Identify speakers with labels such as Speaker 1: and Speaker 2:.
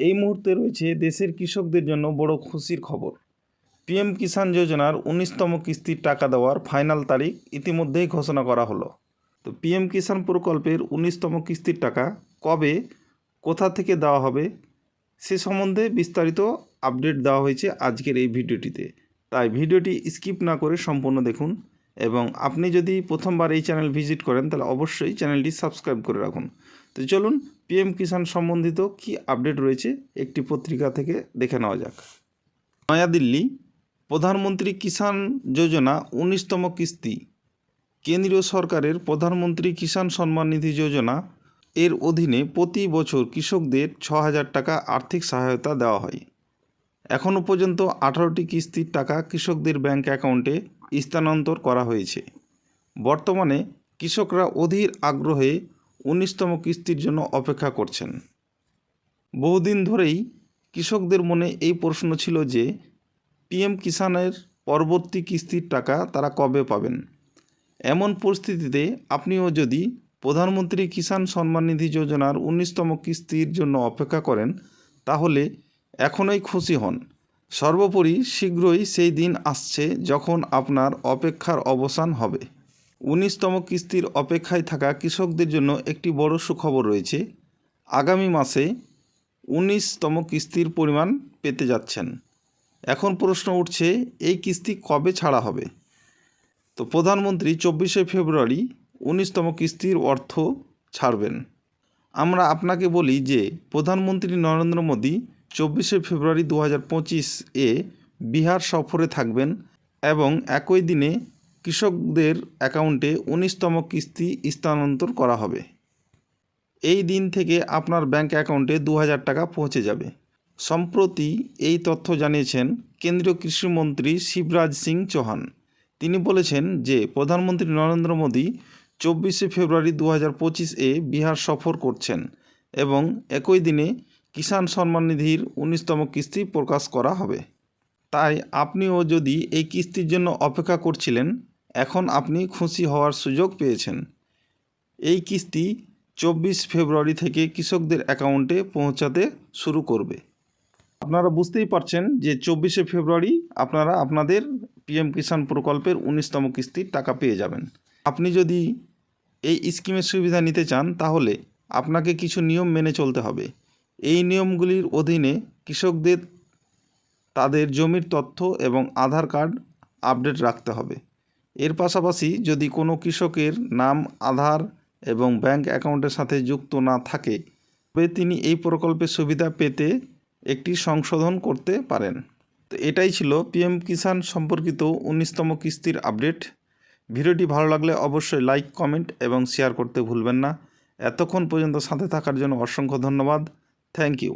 Speaker 1: এই মুহূর্তে রয়েছে দেশের কৃষকদের জন্য বড় খুশির খবর। পিএম কিষাণ যোজনার 19তম কিস্তির টাকা দেওয়ার ফাইনাল তারিখ ইতিমধ্যেই ঘোষণা করা হলো। তো পিএম কিষাণ প্রকল্পের 19তম কিস্তির টাকা কবে, কোথা থেকে দেওয়া হবে সে সম্বন্ধে বিস্তারিত আপডেট দেওয়া হয়েছে আজকের এই ভিডিওটিতে। তাই ভিডিওটি স্কিপ না করে সম্পূর্ণ দেখুন, এবং আপনি যদি প্রথমবার এই চ্যানেল ভিজিট করেন তাহলে অবশ্যই চ্যানেলটি সাবস্ক্রাইব করে রাখুন। তো চলুন পিএম কিষাণ সম্বন্ধিত কি আপডেট রয়েছে একটি পত্রিকা থেকে দেখে নেওয়া যাক। নয়াদিল্লি, প্রধানমন্ত্রী কিষাণ যোজনা 19তম কিস্তি। কেন্দ্রীয় সরকারের প্রধানমন্ত্রী কিষাণ সম্মান নিধি যোজনা এর অধীনে প্রতি বছর কৃষকদের 6,000 টাকা আর্থিক সহায়তা দেওয়া হয়। এখনও পর্যন্ত 18টি কিস্তির টাকা কৃষকদের ব্যাংক অ্যাকাউন্টে স্থানান্তর করা হয়েছে। বর্তমানে কৃষকরা অধীর আগ্রহে 19তম কিস্তির জন্য অপেক্ষা করছেন। বহুদিন ধরেই কৃষকদের মনে এই প্রশ্ন ছিল যে পিএম কিষাণের পরবর্তী কিস্তির টাকা তারা কবে পাবেন। এমন পরিস্থিতিতে আপনিও যদি প্রধানমন্ত্রী কিষাণ সম্মান নিধি যোজনার 19তম কিস্তির জন্য অপেক্ষা করেন তাহলে এখনই খুশি হন। সর্বোপরি শীঘ্রই সেই দিন আসছে যখন আপনার অপেক্ষার অবসান হবে। 19তম কিস্তির অপেক্ষায় থাকা কৃষকদের জন্য একটি বড় সুখবর রয়েছে। আগামী মাসে 19তম কিস্তির পরিমাণ পেতে যাচ্ছেন। এখন প্রশ্ন উঠছে, এই কিস্তি কবে ছাড়া হবে? তো প্রধানমন্ত্রী 24শে ফেব্রুয়ারি 19তম কিস্তির অর্থ ছাড়বেন। আমরা আপনাকে বলি যে প্রধানমন্ত্রী নরেন্দ্র মোদী 24শে ফেব্রুয়ারি 2025-এ বিহার সফরে থাকবেন এবং একই দিনে কৃষকদের অ্যাকাউন্টে 19তম কিস্তি স্থানান্তর করা হবে। এই দিন থেকে আপনার ব্যাংক অ্যাকাউন্টে 2,000 টাকা পৌঁছে যাবে। সম্প্রতি এই তথ্য জানিয়েছেন কেন্দ্রীয় কৃষিমন্ত্রী শিবরাজ সিং চৌহান। তিনি বলেছেন যে প্রধানমন্ত্রী নরেন্দ্র মোদী 24শে ফেব্রুয়ারি 2025-এ বিহার সফর করছেন এবং একই দিনে কিষাণ সম্মান নিধির 19তম কিস্তি প্রকাশ করা হবে। তাই আপনিও যদি এই কিস্তির জন্য অপেক্ষা করছিলেন, এখন আপনি খুশি হওয়ার সুযোগ পেয়েছেন। এই কিস্তি 24 ফেব্রুয়ারি থেকে কৃষকদের অ্যাকাউন্টে পৌঁছাতে শুরু করবে। আপনারা বুঝতেই পারছেন যে 24শে ফেব্রুয়ারি আপনারা আপনাদের পিএম কিষাণ প্রকল্পের 19তম কিস্তির টাকা পেয়ে যাবেন। আপনি যদি এই স্কিমের সুবিধা নিতে চান তাহলে আপনাকে কিছু নিয়ম মেনে চলতে হবে। এই নিয়মগুলির অধীনে কৃষকদের তাদের জমির তথ্য এবং আধার কার্ড আপডেট রাখতে হবে। এর পাশাপাশি যদি কোনো কৃষকের নাম আধার এবং ব্যাংক অ্যাকাউন্টের সাথে যুক্ত না থাকে তবে তিনি এই প্রকল্পের সুবিধা পেতে একটি সংশোধন করতে পারেন। তো এটাই ছিল পিএম কিষাণ সম্পর্কিত 19তম কিস্তির আপডেট। ভিডিওটি ভালো লাগলে অবশ্যই লাইক, কমেন্ট এবং শেয়ার করতে ভুলবেন না। এতক্ষণ পর্যন্ত সাথে থাকার জন্য অসংখ্য ধন্যবাদ। Thank you.